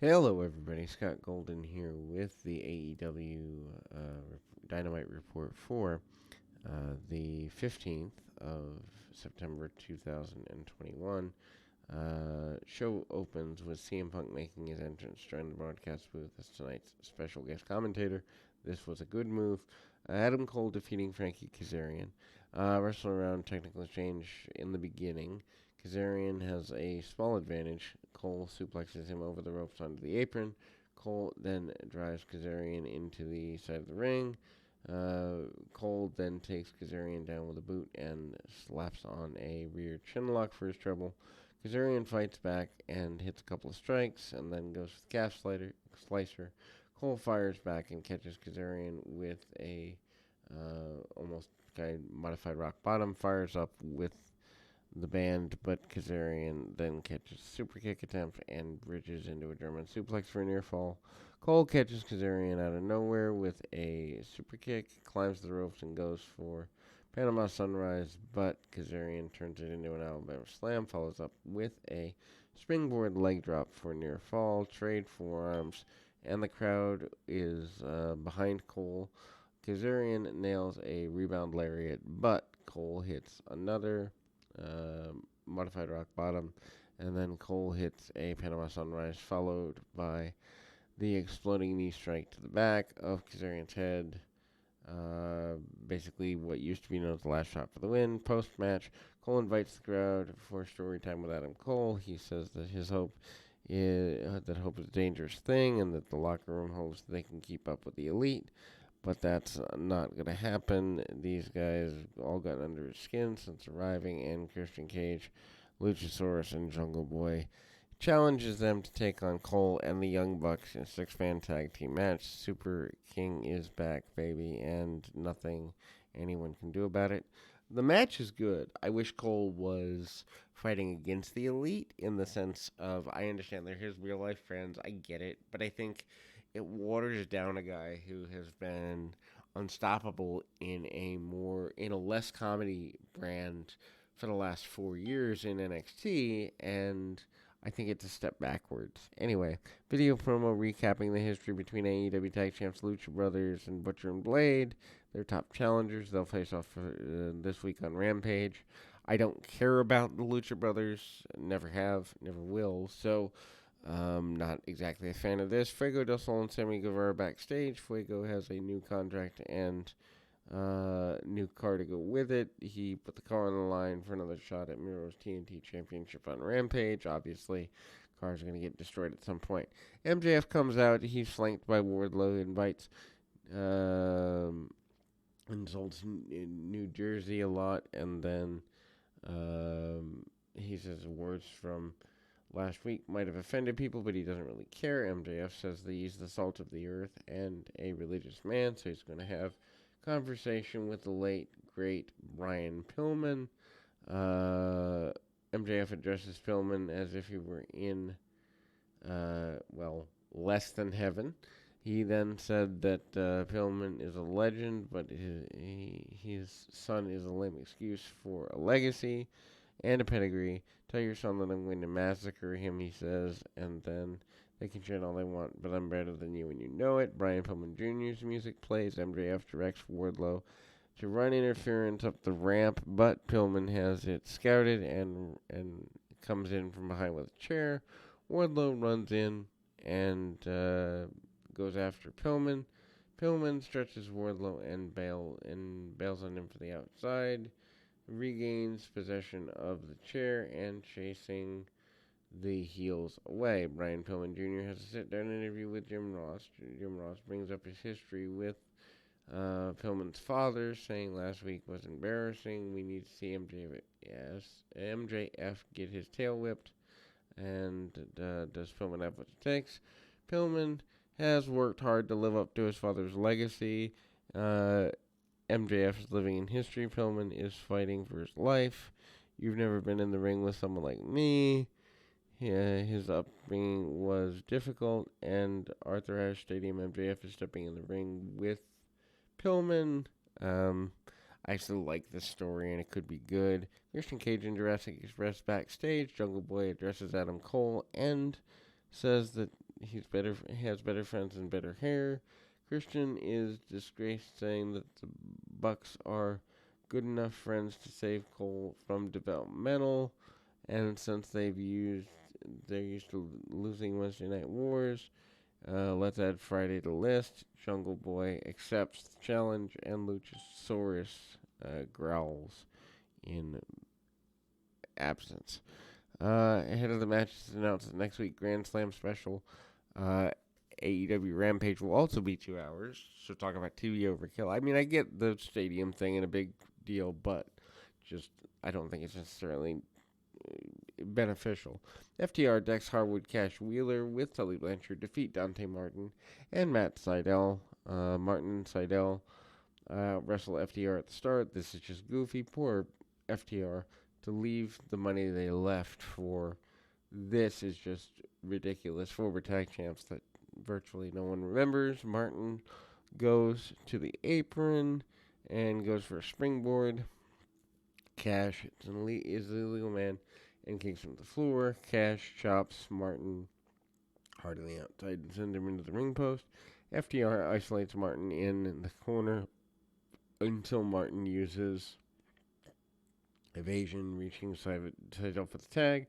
Hello, everybody. Scott Golden here with the AEW Dynamite Report for the 15th of September 2021. Show opens with CM Punk making his entrance during the broadcast booth as tonight's special guest commentator. This was a good move. Adam Cole defeating Frankie Kazarian. Wrestle around technical exchange in the beginning. Kazarian has a small advantage. Cole suplexes him over the ropes onto the apron. Cole then drives Kazarian into the side of the ring. Cole then takes Kazarian down with a boot and slaps on a rear chinlock for his trouble. Kazarian fights back and hits a couple of strikes and then goes for the calf slicer. Cole fires back and catches Kazarian with a almost kind of modified rock bottom. Fires up with the band, but Kazarian then catches a super kick attempt and bridges into a German suplex for a near fall. Cole catches Kazarian out of nowhere with a super kick, climbs the ropes and goes for Panama Sunrise, but Kazarian turns it into an Alabama Slam, follows up with a springboard leg drop for a near fall, trade forearms, and the crowd is behind Cole. Kazarian nails a rebound lariat, but Cole hits another modified rock bottom, and then Cole hits a Panama Sunrise, followed by the exploding knee strike to the back of Kazarian's head. Basically, what used to be known as the last shot for the win. Post-match, Cole invites the crowd for story time with Adam Cole. He says that his hope is hope is a dangerous thing, and that the locker room hopes they can keep up with the elite. But that's not going to happen. These guys all got under his skin since arriving, and Christian Cage, Luchasaurus, and Jungle Boy challenges them to take on Cole and the Young Bucks in a six-man tag team match. Super King is back, baby, and nothing anyone can do about it. The match is good. I wish Cole was fighting against the elite in the sense of, I understand they're his real-life friends, I get it, but I think it waters down a guy who has been unstoppable in a less comedy brand for the last 4 years in NXT, and I think it's a step backwards. Anyway, video promo recapping the history between AEW Tag Champs Lucha Brothers and Butcher and Blade. They're top challengers. They'll face off this week on Rampage. I don't care about the Lucha Brothers. Never have, never will. So, not exactly a fan of this. Fuego del Sol and Sammy Guevara backstage. Fuego has a new contract and new car to go with it. He put the car on the line for another shot at Miro's TNT Championship on Rampage. Obviously, cars are going to get destroyed at some point. MJF comes out. He's flanked by Wardlow. Insults in New Jersey a lot, and then he says words from last week might have offended people, but he doesn't really care. MJF says that he's the salt of the earth and a religious man, so he's going to have conversation with the late, great Brian Pillman. MJF addresses Pillman as if he were in, less than heaven. He then said that Pillman is a legend, but his son is a lame excuse for a legacy and a pedigree. Tell your son that I'm going to massacre him, he says, and then they can chant all they want, but I'm better than you and you know it. Brian Pillman Jr.'s music plays. MJF directs Wardlow to run interference up the ramp, but Pillman has it scouted and comes in from behind with a chair. Wardlow runs in and goes after Pillman. Pillman stretches Wardlow and bails on him for the outside. Regains possession of the chair and chasing the heels away. Brian Pillman Jr. has a sit-down interview with Jim Ross. Jim Ross brings up his history with Pillman's father, saying last week was embarrassing. We need to see MJF get his tail whipped. And does Pillman have what it takes? Pillman has worked hard to live up to his father's legacy. MJF is living in history. Pillman is fighting for his life. You've never been in the ring with someone like me. Yeah, his upbringing was difficult, and Arthur Ashe Stadium MJF is stepping in the ring with Pillman. I still like this story, and it could be good. Christian Cage and Jurassic Express backstage. Jungle Boy addresses Adam Cole and says that He has better friends and better hair. Christian is disgraced, saying that the Bucks are good enough friends to save Cole from developmental, and since they're used to losing Wednesday Night Wars. Let's add Friday to list. Jungle Boy accepts the challenge, and Luchasaurus growls in absence. Ahead of the match, it's announced that next week Grand Slam special AEW Rampage will also be 2 hours. So talk about TV overkill. I mean, I get the stadium thing and a big deal, but just I don't think it's necessarily beneficial. FTR decks Harwood Cash Wheeler with Tully Blanchard, defeat Dante Martin and Matt Sydal. Martin and Sydal wrestle FTR at the start. This is just goofy. Poor FTR to leave the money they left for. This is just ridiculous. Former tag champs that virtually no one remembers. Martin goes to the apron and goes for a springboard. Cash is the illegal man and kicks him to the floor. Cash chops Martin hardly outside and sends him into the ring post. FTR isolates Martin in the corner until Martin uses evasion, reaching Sydal for the tag.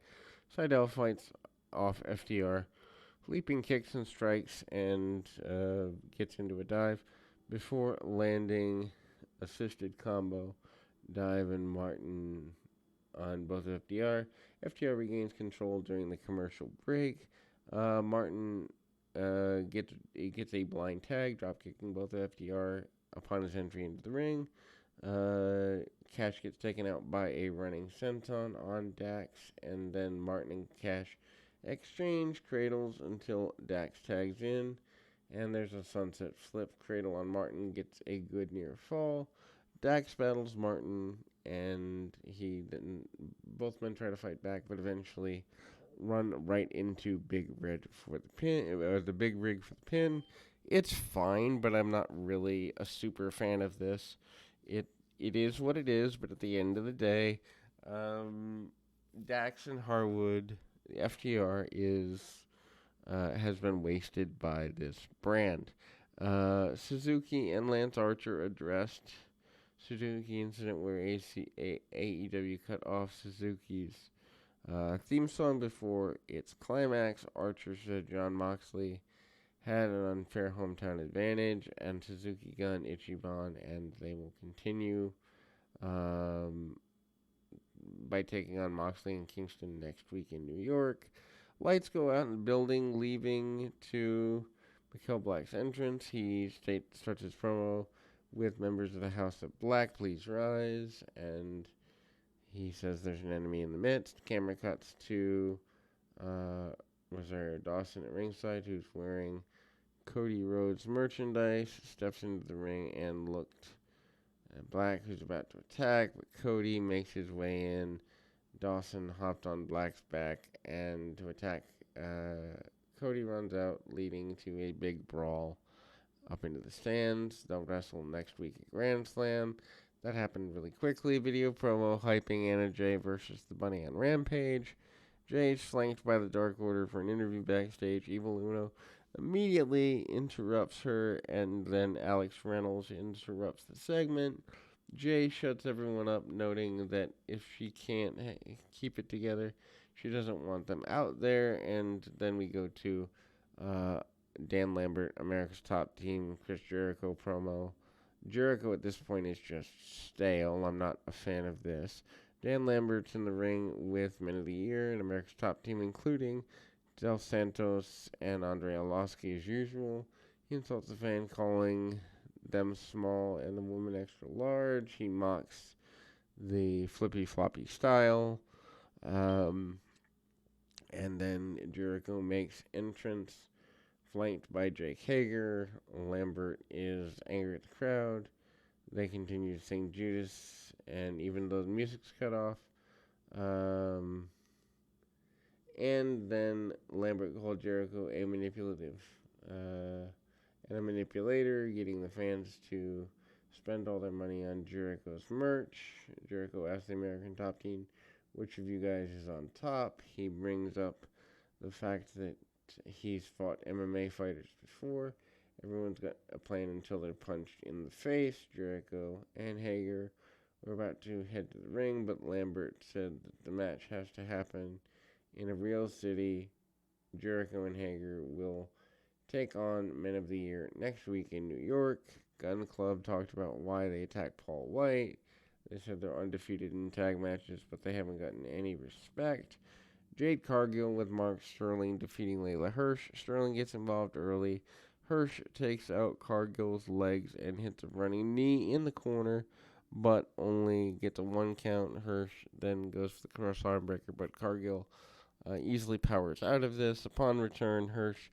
Sydal fights off FTR, leaping kicks and strikes, and gets into a dive before landing assisted combo dive and Martin on both FTR. FTR regains control during the commercial break. Martin gets a blind tag, drop kicking both FTR upon his entry into the ring. Cash gets taken out by a running senton on Dax, and then Martin and Cash exchange cradles until Dax tags in, and there's a sunset flip. Cradle on Martin gets a good near fall. Dax battles Martin, and both men try to fight back, but eventually run right into Big Red for the pin, or the Big Rig for the pin. It's fine, but I'm not really a super fan of this. It is what it is, but at the end of the day, Dax and Harwood, the FTR has been wasted by this brand. Suzuki and Lance Archer addressed Suzuki incident where AEW cut off Suzuki's theme song before its climax. Archer said Jon Moxley had an unfair hometown advantage, and Suzuki gun Ichiban, and they will continue by taking on Moxley and Kingston next week in New York. Lights go out in the building, leaving to Mikael Black's entrance. He starts his promo with members of the House of Black, please rise, and he says there's an enemy in the midst. Camera cuts to Rosario Dawson at ringside, who's wearing Cody Rhodes merchandise, steps into the ring and looked at Black, who's about to attack, but Cody makes his way in. Dawson hopped on Black's back, and to attack, Cody runs out, leading to a big brawl up into the stands. They'll wrestle next week at Grand Slam. That happened really quickly. Video promo hyping Anna Jay versus the Bunny on Rampage. Jay's flanked by the Dark Order for an interview backstage. Evil Uno immediately interrupts her, and then Alex Reynolds interrupts the segment. Jay shuts everyone up, noting that if she can't keep it together, she doesn't want them out there. And then we go to Dan Lambert, America's Top Team, Chris Jericho promo. Jericho at this point is just stale. I'm not a fan of this. Dan Lambert's in the ring with Men of the Year and America's Top Team, including Del Santos and Andre Arlovsky as usual. He insults the fan, calling them small and the woman extra large. He mocks the flippy floppy style. And then Jericho makes entrance, flanked by Jake Hager. Lambert is angry at the crowd. They continue to sing Judas, and even though the music's cut off, and then Lambert called Jericho a manipulative and a manipulator, getting the fans to spend all their money on Jericho's merch. Jericho asked the American Top Team, which of you guys is on top? He brings up the fact that he's fought MMA fighters before. Everyone's got a plan until they're punched in the face. Jericho and Hager were about to head to the ring, but Lambert said that the match has to happen in a real city. Jericho and Hager will take on Men of the Year next week in New York. Gun Club talked about why they attacked Paul White. They said they're undefeated in tag matches, but they haven't gotten any respect. Jade Cargill with Mark Sterling defeating Leyla Hirsch. Sterling gets involved early. Hirsch takes out Cargill's legs and hits a running knee in the corner, but only gets a 1 count. Hirsch then goes for the cross arm breaker, but Cargill easily powers out of this. Upon return, Hirsch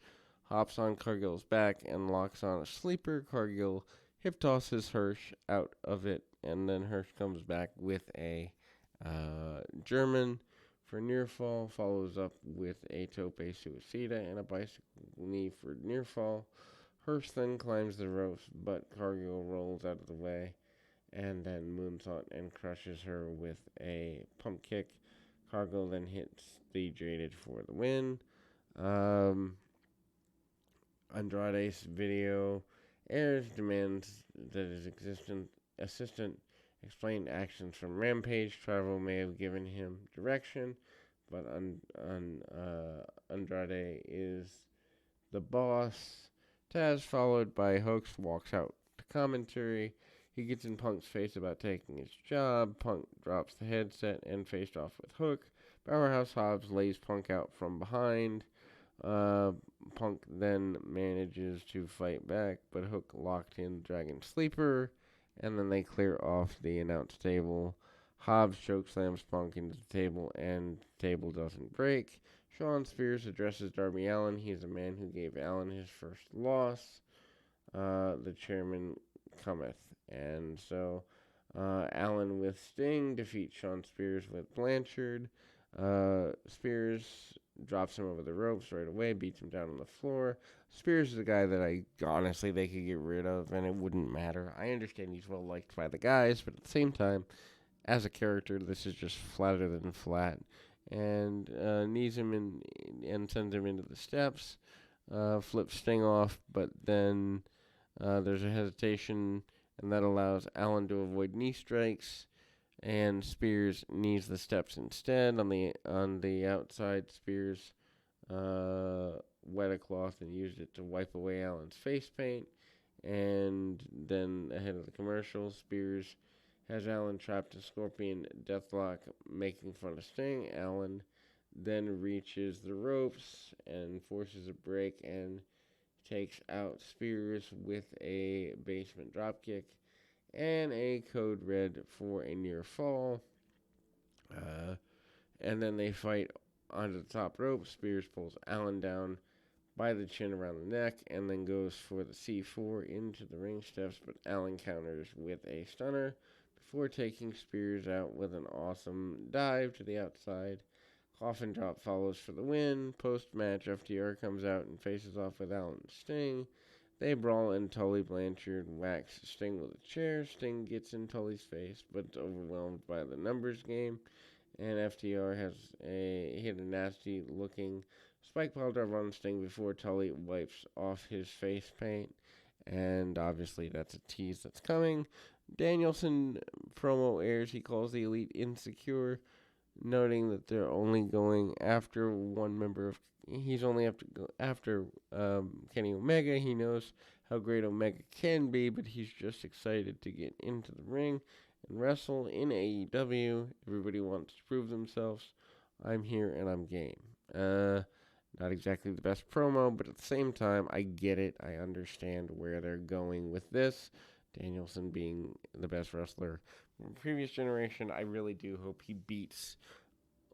hops on Cargill's back and locks on a sleeper. Cargill hip tosses Hirsch out of it, and then Hirsch comes back with a German for near fall, follows up with a tope suicida and a bicycle knee for near fall. Hirsch then climbs the ropes, but Cargill rolls out of the way and then moonsault and crushes her with a pump kick. Cargill then hits the Jaded for the win. Andrade's video airs, demands that his assistant explain actions from Rampage. Tribal may have given him direction, but Andrade is the boss. Taz, followed by Hooks, walks out to commentary. He gets in Punk's face about taking his job. Punk drops the headset and faced off with Hook. Powerhouse Hobbs lays Punk out from behind. Punk then manages to fight back, but Hook locked in Dragon Sleeper, and then they clear off the announce table. Hobbs chokeslams Punk into the table, and the table doesn't break. Shawn Spears addresses Darby Allin. He's the man who gave Allin his first loss. The chairman cometh. And so Allin with Sting defeats Shawn Spears with Blanchard. Spears drops him over the ropes right away, beats him down on the floor. Spears is a guy that honestly, they could get rid of, and it wouldn't matter. I understand he's well liked by the guys, but at the same time, as a character, this is just flatter than flat. And knees him in and sends him into the steps. Flips Sting off, but then there's a hesitation, and that allows Allin to avoid knee strikes. And Spears knees the steps instead. On the outside, Spears wet a cloth and used it to wipe away Allen's face paint. And then ahead of the commercial, Spears has Allen trapped in Scorpion Deathlock, making fun of Sting. Allen then reaches the ropes and forces a break and takes out Spears with a basement dropkick and a code red for a near fall. And then they fight onto the top rope. Spears pulls Allen down by the chin around the neck and then goes for the C4 into the ring steps, but Allen counters with a stunner before taking Spears out with an awesome dive to the outside. Coffin drop follows for the win. Post-match, FTR comes out and faces off with Allen and Sting. They brawl and Tully Blanchard whacks Sting with a chair. Sting gets in Tully's face, but is overwhelmed by the numbers game. And FTR has hit a nasty-looking spike pile driver on Sting before Tully wipes off his face paint. And obviously that's a tease that's coming. Danielson promo airs. He calls the Elite insecure, noting that they're only going after one member of. He's only after Kenny Omega. He knows how great Omega can be, but he's just excited to get into the ring and wrestle in AEW. Everybody wants to prove themselves. I'm here and I'm game. Not exactly the best promo, but at the same time, I get it. I understand where they're going with this. Danielson being the best wrestler from the previous generation, I really do hope he beats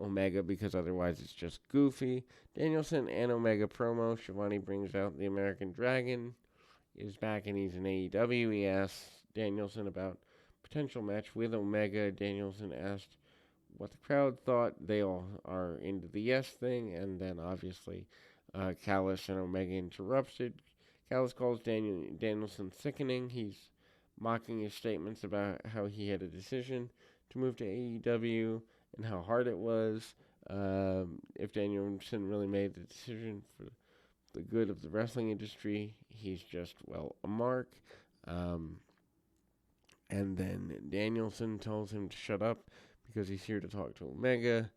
Omega, because otherwise it's just goofy. Danielson and Omega promo. Shivani brings out the American Dragon. Is back and he's in AEW. He asks Danielson about potential match with Omega. Danielson asked what the crowd thought. They all are into the yes thing, and then obviously Callis and Omega interrupted. Callis calls Danielson sickening. He's mocking his statements about how he had a decision to move to AEW and how hard it was. If Danielson really made the decision the good of the wrestling industry. He's just, well, a mark. Um, and then Danielson tells him to shut up because he's here to talk to Omega.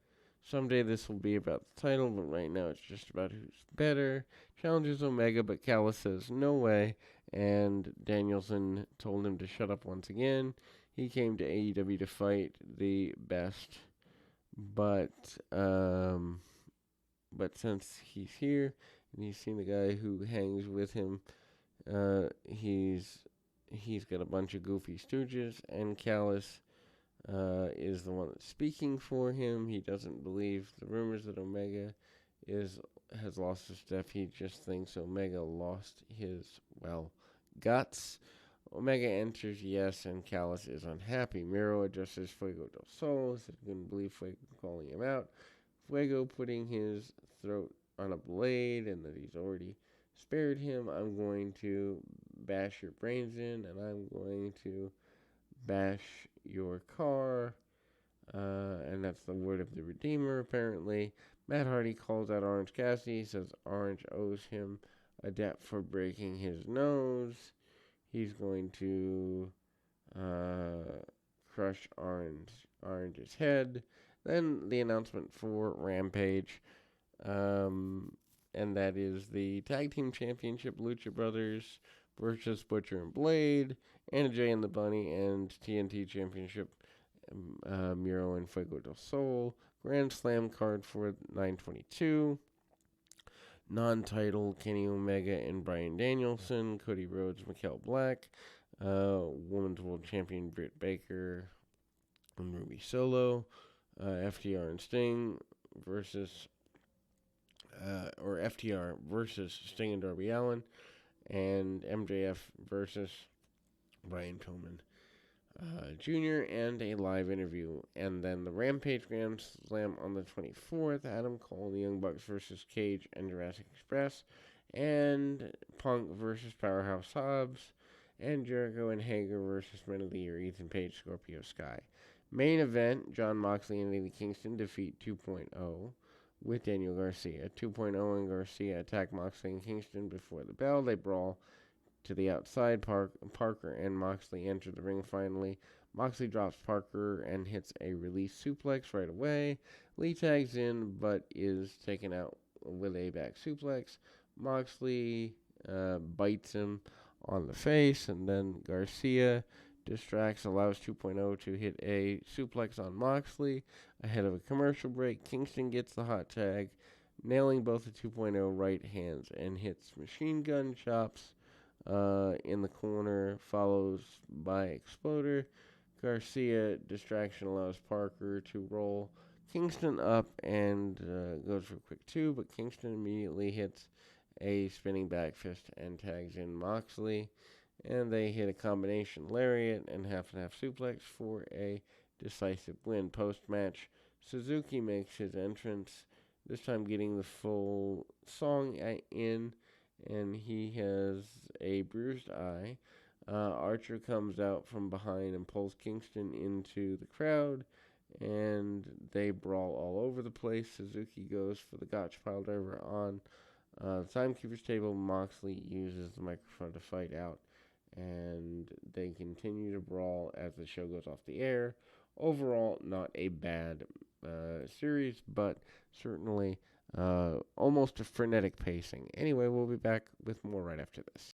Someday this will be about the title, but right now it's just about who's better. Challenges Omega, but Callis says no way, and Danielson told him to shut up once again. He came to AEW to fight the best, but since he's here and he's seen the guy who hangs with him, he's got a bunch of goofy stooges, and Callis is the one that's speaking for him. He doesn't believe the rumors that Omega has lost his stuff. He just thinks Omega lost his, well, guts. Omega enters, yes, and Callis is unhappy. Miro addresses Fuego del Sol, says he couldn't believe Fuego calling him out. Fuego putting his throat on a blade, and that he's already spared him. I'm going to bash your brains in, and I'm going to bash your car. And that's the word of the Redeemer, apparently. Matt Hardy calls out Orange Cassidy, says Orange owes him a debt for breaking his nose. He's going to crush Orange's head. Then the announcement for Rampage, and that is the Tag Team Championship Lucha Brothers versus Butcher and Blade, Anna Jay and the Bunny, and TNT Championship Miro and Fuego del Sol. Grand Slam card for 9/22. Non-title Kenny Omega and Bryan Danielson, Cody Rhodes, Mikael Black, Women's World Champion Britt Baker and Ruby Solo, FTR and Sting versus FTR versus Sting and Darby Allin, and MJF versus Brian Pillman Jr., and a live interview. And then the Rampage Grand Slam on the 24th, Adam Cole and the Young Bucks versus Cage and Jurassic Express, and Punk versus Powerhouse Hobbs, and Jericho and Hager versus Men of the Year, Ethan Page, Scorpio Sky. Main event, Jon Moxley and Eddie Kingston defeat 2.0 with Daniel Garcia. 2.0 and Garcia attack Moxley and Kingston before the bell. They brawl to the outside. Parker and Moxley enter the ring finally. Moxley drops Parker and hits a release suplex right away. Lee tags in but is taken out with a back suplex. Moxley bites him on the face, and then Garcia distracts, allows 2.0 to hit a suplex on Moxley ahead of a commercial break. Kingston gets the hot tag, nailing both the 2.0 right hands, and hits machine gun chops in the corner, follows by Exploder. Garcia distraction allows Parker to roll Kingston up and goes for a quick 2, but Kingston immediately hits a spinning back fist and tags in Moxley, and they hit a combination lariat and half suplex for a decisive win. Post-match, Suzuki makes his entrance, this time getting the full song in, and he has a bruised eye. Archer comes out from behind and pulls Kingston into the crowd, and they brawl all over the place. Suzuki goes for the Gotch pile driver on the timekeeper's table. Moxley uses the microphone to fight out, and they continue to brawl as the show goes off the air. Overall, not a bad series, but certainly almost a frenetic pacing. Anyway, we'll be back with more right after this.